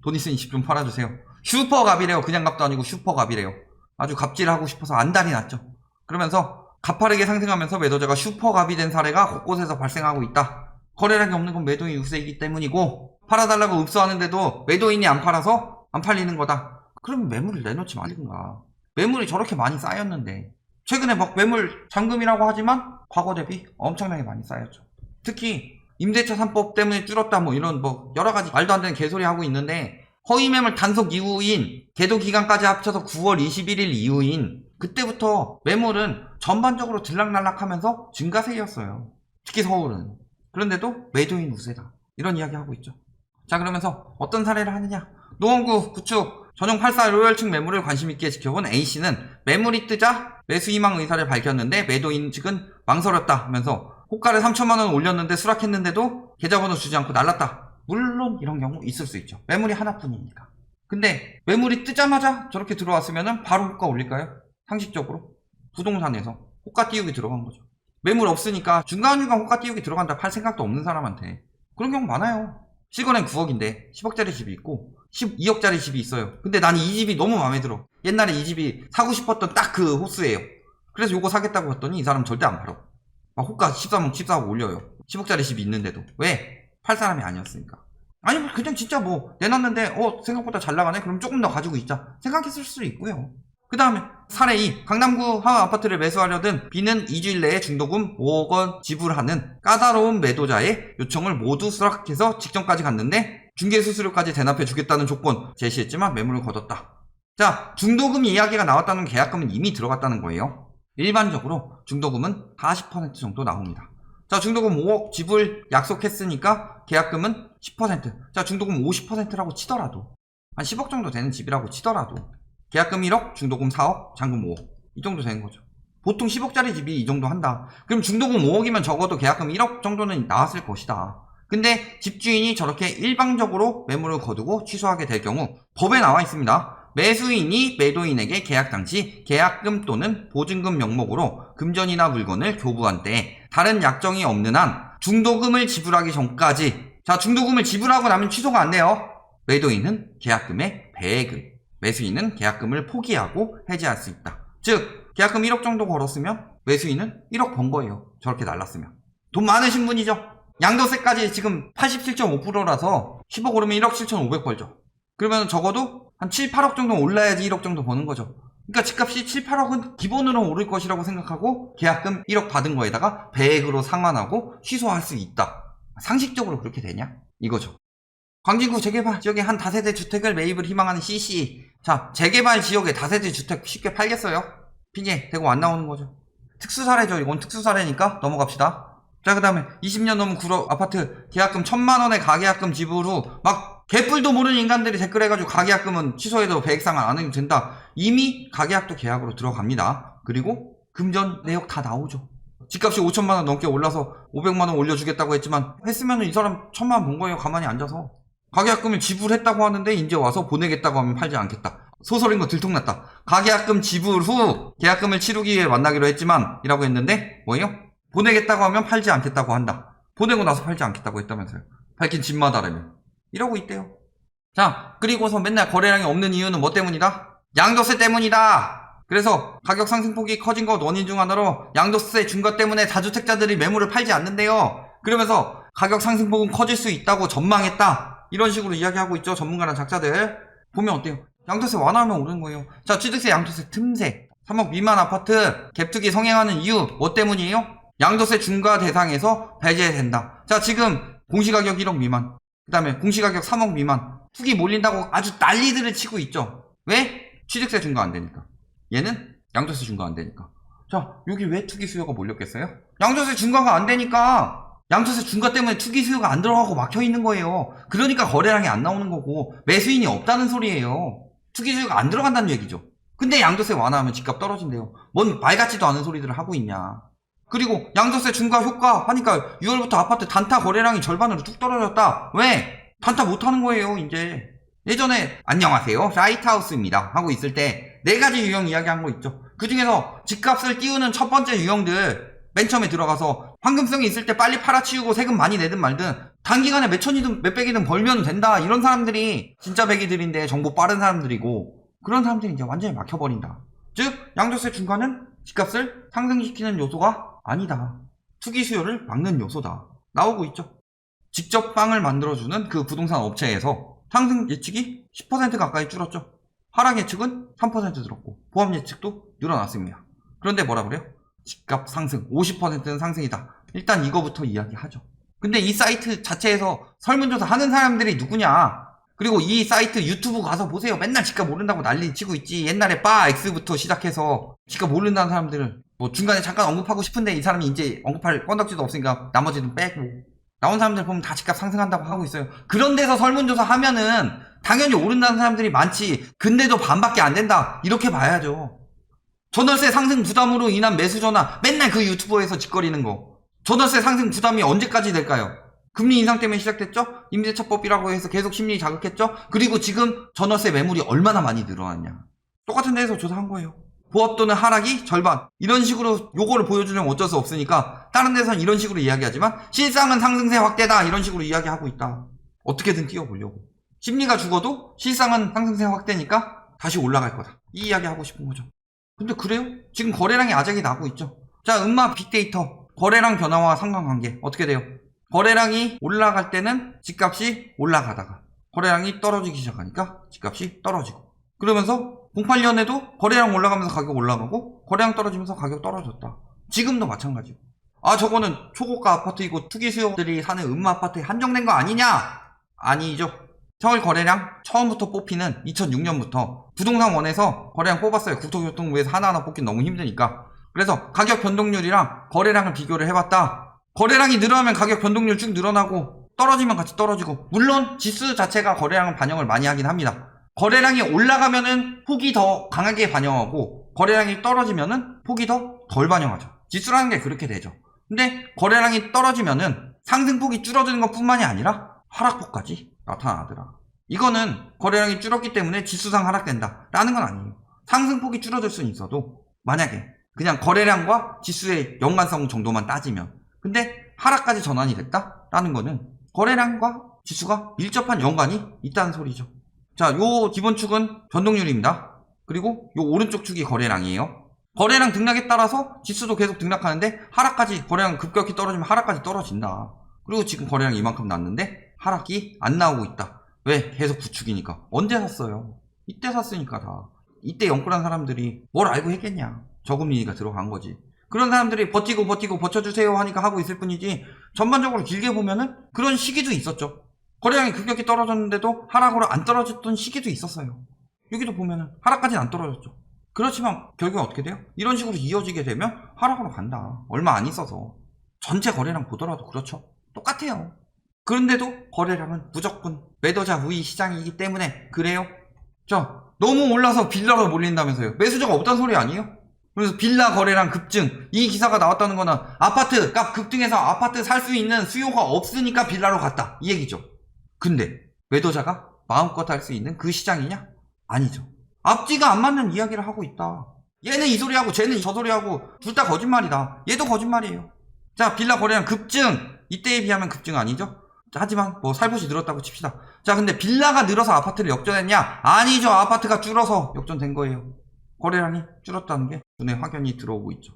돈 있으니 집 좀 팔아주세요. 슈퍼갑이래요. 그냥 갑도 아니고 슈퍼갑이래요. 아주 갑질하고 싶어서 안달이 났죠. 그러면서 가파르게 상승하면서 매도자가 슈퍼갑이 된 사례가 곳곳에서 발생하고 있다. 거래량이 없는 건 매도인 우세이기 때문이고, 팔아달라고 읍소하는데도 매도인이 안 팔아서 안 팔리는 거다. 그러면 매물을 내놓지 말든가. 매물이 저렇게 많이 쌓였는데, 최근에 막 매물 잠금이라고 하지만 과거 대비 엄청나게 많이 쌓였죠. 특히 임대차 3법 때문에 줄었다 뭐 이런 뭐 여러가지 말도 안 되는 개소리 하고 있는데, 허위매물 단속 이후인 계도 기간까지 합쳐서 9월 21일 이후인 그때부터 매물은 전반적으로 들락날락하면서 증가세였어요. 특히 서울은. 그런데도 매도인 우세다. 이런 이야기 하고 있죠. 자, 그러면서 어떤 사례를 하느냐. 노원구 구축 전용 84 로열층 매물을 관심있게 지켜본 A씨는 매물이 뜨자 매수 희망 의사를 밝혔는데 매도인 측은 망설였다 하면서 호가를 3천만원 올렸는데 수락했는데도 계좌번호 주지 않고 날랐다. 물론 이런 경우 있을 수 있죠. 매물이 하나뿐이니까. 근데 매물이 뜨자마자 저렇게 들어왔으면 바로 호가 올릴까요? 상식적으로 부동산에서 호가 띄우기 들어간 거죠. 매물 없으니까 중간중간 호가 띄우기 들어간다 팔 생각도 없는 사람한테 그런 경우 많아요. 실거래는 9억인데 10억짜리 집이 있고 12억짜리 집이 있어요. 근데 난 이 집이 너무 마음에 들어. 옛날에 이 집이 사고 싶었던 딱 그 호수예요. 그래서 요거 사겠다고 했더니 이 사람 절대 안 팔아. 막 호가 13억 14억 올려요. 10억짜리 집이 있는데도. 왜? 팔 사람이 아니었으니까. 아니 그냥 진짜 뭐 내놨는데 생각보다 잘 나가네? 그럼 조금 더 가지고 있자 생각했을 수도 있고요. 그 다음에 사례 2. 강남구 하우 아파트를 매수하려던 B는 2주일 내에 중도금 5억원 지불하는 까다로운 매도자의 요청을 모두 수락해서 직전까지 갔는데 중개수수료까지 대납해 주겠다는 조건 제시했지만 매물을 거뒀다. 자, 중도금 이야기가 나왔다는 계약금은 이미 들어갔다는 거예요. 일반적으로 중도금은 40% 정도 나옵니다. 자, 중도금 5억 지불 약속했으니까 계약금은 10%. 자, 중도금 50%라고 치더라도 한 10억 정도 되는 집이라고 치더라도 계약금 1억, 중도금 4억, 잔금 5억 이 정도 되는 거죠. 보통 10억짜리 집이 이 정도 한다. 그럼 중도금 5억이면 적어도 계약금 1억 정도는 나왔을 것이다. 근데 집주인이 저렇게 일방적으로 매물을 거두고 취소하게 될 경우 법에 나와 있습니다. 매수인이 매도인에게 계약 당시 계약금 또는 보증금 명목으로 금전이나 물건을 교부한 때에 다른 약정이 없는 한 중도금을 지불하기 전까지, 자, 중도금을 지불하고 나면 취소가 안 돼요. 매도인은 계약금의 배액을, 매수인은 계약금을 포기하고 해지할 수 있다. 즉 계약금 1억 정도 걸었으면 매수인은 1억 번 거예요. 저렇게 날랐으면. 돈 많으신 분이죠. 양도세까지 지금 87.5%라서 10억 오르면 1억 7,500 벌죠. 그러면 적어도 한 7, 8억 정도 올라야지 1억 정도 버는 거죠. 그러니까 집값이 7, 8억은 기본으로 오를 것이라고 생각하고 계약금 1억 받은 거에다가 배액으로 상환하고 취소할 수 있다. 상식적으로 그렇게 되냐? 이거죠. 광진구 재개발 지역에 한 다세대 주택을 매입을 희망하는 CC. 자, 재개발 지역에 다세대 주택 쉽게 팔겠어요? 핑계 대고 안 나오는 거죠. 특수사례죠. 이건 특수사례니까 넘어갑시다. 자, 그 다음에 20년 넘은 구로 아파트 계약금 1,000만원의 가계약금 지불 후 막 개뿔도 모르는 인간들이 댓글해가지고 가계약금은 취소해도 배액상환 안 해도 된다. 이미 가계약도 계약으로 들어갑니다. 그리고 금전 내역 다 나오죠. 집값이 5천만원 넘게 올라서 500만원 올려주겠다고 했지만 했으면 이 사람 1,000만원 번 거예요. 가만히 앉아서. 가계약금을 지불했다고 하는데 이제 와서 보내겠다고 하면 팔지 않겠다. 소설인 거 들통났다. 가계약금 지불 후 계약금을 치르기 위해 만나기로 했지만 이라고 했는데 뭐예요? 보내겠다고 하면 팔지 않겠다고 한다. 보내고 나서 팔지 않겠다고 했다면서요. 밝힌 집마다라며 이러고 있대요. 자, 그리고서 맨날 거래량이 없는 이유는 뭐 때문이다? 양도세 때문이다. 그래서 가격 상승폭이 커진 것 원인 중 하나로 양도세 중과 때문에 다주택자들이 매물을 팔지 않는데요. 그러면서 가격 상승폭은 커질 수 있다고 전망했다. 이런 식으로 이야기하고 있죠. 전문가나 작자들. 보면 어때요? 양도세 완화하면 오르는 거예요. 자, 취득세, 양도세 틈새. 3억 미만 아파트 갭투기 성행하는 이유 뭐 때문이에요? 양도세 중과 대상에서 배제된다. 자, 지금 공시가격 1억 미만, 그 다음에 공시가격 3억 미만 투기 몰린다고 아주 난리들을 치고 있죠. 왜? 취득세 중과 안 되니까. 얘는 양도세 중과 안 되니까. 자, 여기 왜 투기 수요가 몰렸겠어요? 양도세 중과가 안 되니까. 양도세 중과 때문에 투기 수요가 안 들어가고 막혀 있는 거예요. 그러니까 거래량이 안 나오는 거고 매수인이 없다는 소리예요. 투기 수요가 안 들어간다는 얘기죠. 근데 양도세 완화하면 집값 떨어진대요. 뭔 말 같지도 않은 소리들을 하고 있냐. 그리고 양도세 중과 효과 하니까 6월부터 아파트 단타 거래량이 절반으로 뚝 떨어졌다. 왜? 단타 못하는 거예요 이제. 예전에 안녕하세요 라이트하우스입니다 하고 있을 때 4가지 유형 이야기한 거 있죠. 그 중에서 집값을 띄우는 첫 번째 유형들 맨 처음에 들어가서 황금성이 있을 때 빨리 팔아치우고 세금 많이 내든 말든 단기간에 몇천이든 몇백이든 벌면 된다. 이런 사람들이 진짜 백이들인데 정보 빠른 사람들이고, 그런 사람들이 이제 완전히 막혀버린다. 즉 양도세 중과는 집값을 상승시키는 요소가 아니다. 투기 수요를 막는 요소다. 나오고 있죠. 직접 빵을 만들어주는 그 부동산 업체에서 상승 예측이 10% 가까이 줄었죠. 하락 예측은 3% 늘었고 보합 예측도 늘어났습니다. 그런데 뭐라 그래요? 집값 상승 50%는 상승이다. 일단 이거부터 이야기하죠. 근데 이 사이트 자체에서 설문조사 하는 사람들이 누구냐? 그리고 이 사이트 유튜브 가서 보세요. 맨날 집값 오른다고 난리 치고 있지. 옛날에 바 X부터 시작해서 집값 오른다는 사람들을 뭐 중간에 잠깐 언급하고 싶은데 이 사람이 이제 언급할 건덕지도 없으니까 나머지는 빼고, 나온 사람들 보면 다 집값 상승한다고 하고 있어요. 그런 데서 설문조사 하면은 당연히 오른다는 사람들이 많지. 근데도 반밖에 안 된다. 이렇게 봐야죠. 전월세 상승 부담으로 인한 매수 전화, 맨날 그 유튜버에서 짓거리는 거. 전월세 상승 부담이 언제까지 될까요? 금리 인상 때문에 시작됐죠? 임대차법이라고 해서 계속 심리 자극했죠? 그리고 지금 전월세 매물이 얼마나 많이 늘어났냐. 똑같은 데에서 조사한 거예요. 보합도는 하락이 절반. 이런 식으로 요거를 보여주려면 어쩔 수 없으니까 다른 데서는 이런 식으로 이야기하지만 실상은 상승세 확대다. 이런 식으로 이야기하고 있다. 어떻게든 띄워보려고. 심리가 죽어도 실상은 상승세 확대니까 다시 올라갈 거다. 이 이야기 하고 싶은 거죠. 근데 그래요? 지금 거래량이 아작이 나고 있죠. 자, 음마 빅데이터. 거래량 변화와 상관관계 어떻게 돼요? 거래량이 올라갈 때는 집값이 올라가다가 거래량이 떨어지기 시작하니까 집값이 떨어지고, 그러면서 08년에도 거래량 올라가면서 가격 올라가고 거래량 떨어지면서 가격 떨어졌다. 지금도 마찬가지고. 아, 저거는 초고가 아파트이고 투기 수요들이 사는 음마 아파트에 한정된 거 아니냐? 아니죠. 서울 거래량 처음부터 뽑히는 2006년부터 부동산원에서 거래량 뽑았어요. 국토교통부에서 하나하나 뽑기 너무 힘드니까. 그래서 가격 변동률이랑 거래량을 비교를 해봤다. 거래량이 늘어나면 가격 변동률 쭉 늘어나고 떨어지면 같이 떨어지고, 물론 지수 자체가 거래량을 반영을 많이 하긴 합니다. 거래량이 올라가면은 폭이 더 강하게 반영하고 거래량이 떨어지면은 폭이 더 덜 반영하죠. 지수라는 게 그렇게 되죠. 근데 거래량이 떨어지면은 상승폭이 줄어드는 것 뿐만이 아니라 하락폭까지 나타나더라. 이거는 거래량이 줄었기 때문에 지수상 하락된다 라는 건 아니에요. 상승폭이 줄어들 수는 있어도 만약에 그냥 거래량과 지수의 연관성 정도만 따지면, 근데 하락까지 전환이 됐다 라는 거는 거래량과 지수가 밀접한 연관이 있다는 소리죠. 자, 요 기본축은 변동률입니다. 그리고 요 오른쪽 축이 거래량이에요. 거래량 등락에 따라서 지수도 계속 등락하는데 하락까지, 거래량 급격히 떨어지면 하락까지 떨어진다. 그리고 지금 거래량이 이만큼 났는데 하락이 안 나오고 있다. 왜? 계속 구축이니까. 언제 샀어요? 이때 샀으니까 다. 이때 영끌한 사람들이 뭘 알고 했겠냐. 저금리가 들어간 거지. 그런 사람들이 버티고 버텨주세요 하니까 하고 있을 뿐이지, 전반적으로 길게 보면은 그런 시기도 있었죠. 거래량이 급격히 떨어졌는데도 하락으로 안 떨어졌던 시기도 있었어요. 여기도 보면은 하락까지는 안 떨어졌죠. 그렇지만 결국엔 어떻게 돼요? 이런 식으로 이어지게 되면 하락으로 간다. 얼마 안 있어서. 전체 거래량 보더라도 그렇죠. 똑같아요. 그런데도 거래량은 무조건 매도자 우위 시장이기 때문에 그래요. 자, 너무 올라서 빌라로 몰린다면서요. 매수자가 없다는 소리 아니에요? 그래서 빌라 거래량 급증, 이 기사가 나왔다는 거는 아파트 값 급등해서 아파트 살 수 있는 수요가 없으니까 빌라로 갔다, 이 얘기죠. 근데 매도자가 마음껏 할 수 있는 그 시장이냐? 아니죠. 앞뒤가 안 맞는 이야기를 하고 있다. 얘는 이 소리하고 쟤는 저 소리하고 둘 다 거짓말이다. 얘도 거짓말이에요. 자, 빌라 거래량 급증, 이때에 비하면 급증 아니죠? 자, 하지만 뭐 살포시 늘었다고 칩시다. 자, 근데 빌라가 늘어서 아파트를 역전했냐? 아니죠. 아파트가 줄어서 역전된 거예요. 거래량이 줄었다는 게 눈에 확연히 들어오고 있죠.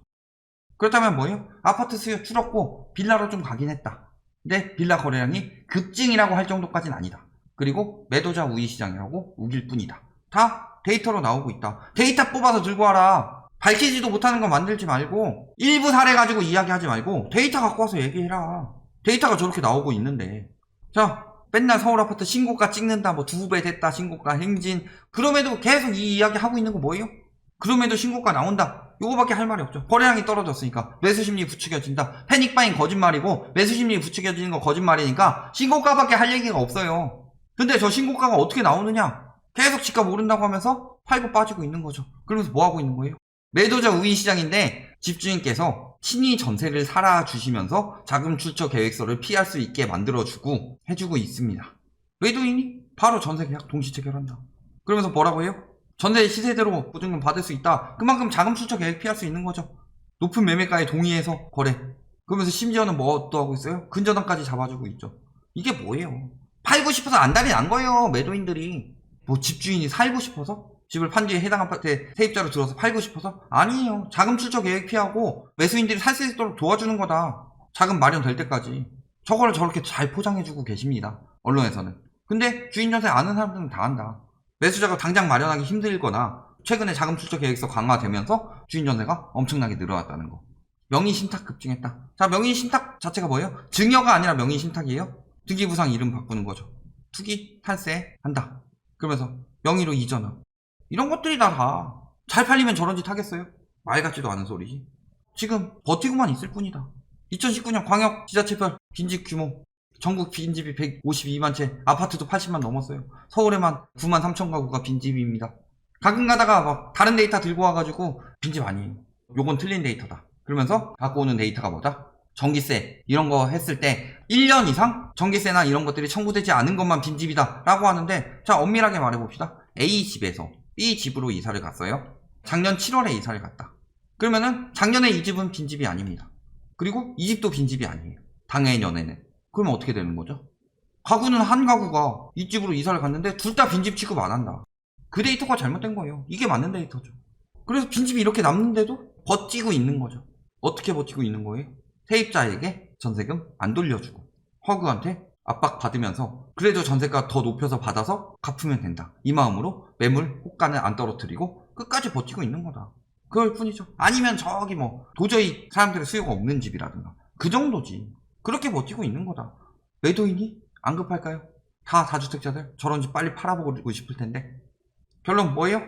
그렇다면 뭐예요? 아파트 수요 줄었고 빌라로 좀 가긴 했다. 근데 빌라 거래량이 급증이라고 할 정도까지는 아니다. 그리고 매도자 우위 시장이라고 우길 뿐이다. 다 데이터로 나오고 있다. 데이터 뽑아서 들고 와라. 밝히지도 못하는 거 만들지 말고, 일부 사례 가지고 이야기하지 말고 데이터 갖고 와서 얘기해라. 데이터가 저렇게 나오고 있는데. 자, 맨날 서울 아파트 신고가 찍는다, 뭐 2배 됐다, 신고가 행진. 그럼에도 계속 이 이야기 하고 있는 거 뭐예요? 그럼에도 신고가 나온다. 요거밖에 할 말이 없죠. 거래량이 떨어졌으니까 매수심리 부추겨진다. 패닉바잉 거짓말이고 매수심리 부추겨지는 거 거짓말이니까 신고가밖에 할 얘기가 없어요. 근데 저 신고가가 어떻게 나오느냐? 계속 집값 오른다고 하면서 팔고 빠지고 있는 거죠. 그러면서 뭐 하고 있는 거예요? 매도자 우위 시장인데 집주인께서 친히 전세를 살아주시면서 자금 출처 계획서를 피할 수 있게 만들어주고 해주고 있습니다. 매도인이 바로 전세 계약 동시 체결한다. 그러면서 뭐라고 해요? 전세 시세대로 보증금 받을 수 있다. 그만큼 자금 출처 계획 피할 수 있는 거죠. 높은 매매가에 동의해서 거래. 그러면서 심지어는 뭐 또 하고 있어요? 근저당까지 잡아주고 있죠. 이게 뭐예요? 팔고 싶어서 안달이 난 거예요. 매도인들이. 뭐 집주인이 살고 싶어서? 집을 판 뒤에 해당 아파트에 세입자로 들어서 팔고 싶어서? 아니에요. 자금 출처 계획 피하고 매수인들이 살 수 있도록 도와주는 거다. 자금 마련될 때까지. 저걸 저렇게 잘 포장해주고 계십니다. 언론에서는. 근데 주인 전세 아는 사람들은 다 안다. 매수자가 당장 마련하기 힘들거나 최근에 자금 출처 계획서 강화되면서 주인 전세가 엄청나게 늘어났다는 거. 명의 신탁 급증했다. 자, 명의 신탁 자체가 뭐예요? 증여가 아니라 명의 신탁이에요. 등기부상 이름 바꾸는 거죠. 투기, 탈세 한다. 그러면서 명의로 이전하고. 이런 것들이 다 잘 팔리면 저런 짓 하겠어요? 말 같지도 않은 소리지. 지금 버티고만 있을 뿐이다. 2019년 광역 지자체별 빈집 규모 전국 빈집이 152만 채, 아파트도 80만 넘었어요. 서울에만 9만 3천 가구가 빈집입니다. 가끔 가다가 막 다른 데이터 들고 와가지고 빈집 아니에요. 요건 틀린 데이터다. 그러면서 갖고 오는 데이터가 뭐다? 전기세 이런 거 했을 때 1년 이상 전기세나 이런 것들이 청구되지 않은 것만 빈집이다 라고 하는데, 자 엄밀하게 말해봅시다. A집에서 B집으로 이사를 갔어요. 작년 7월에 이사를 갔다. 그러면은 작년에 이 집은 빈집이 아닙니다. 그리고 이 집도 빈집이 아니에요. 당해년에는. 그러면 어떻게 되는 거죠? 가구는 한 가구가 이 집으로 이사를 갔는데 둘 다 빈집 취급 안 한다. 그 데이터가 잘못된 거예요. 이게 맞는 데이터죠. 그래서 빈집이 이렇게 남는데도 버티고 있는 거죠. 어떻게 버티고 있는 거예요? 세입자에게 전세금 안 돌려주고 허그한테 압박받으면서 그래도 전세가 더 높여서 받아서 갚으면 된다. 이 마음으로 매물 호가는 안 떨어뜨리고 끝까지 버티고 있는 거다. 그걸 뿐이죠. 아니면 저기 뭐 도저히 사람들의 수요가 없는 집이라든가 그 정도지. 그렇게 버티고 있는 거다. 매도인이 안 급할까요? 다 다주택자들 저런 집 빨리 팔아보고 싶을 텐데. 결론 뭐예요?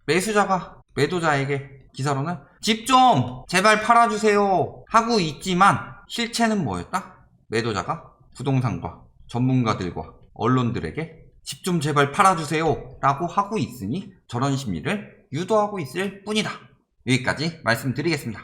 매수자가 매도자에게 기사로는 집 좀 제발 팔아주세요 하고 있지만 실체는 뭐였다? 매도자가 부동산과 전문가들과 언론들에게 집 좀 제발 팔아주세요 라고 하고 있으니 저런 심리를 유도하고 있을 뿐이다. 여기까지 말씀드리겠습니다.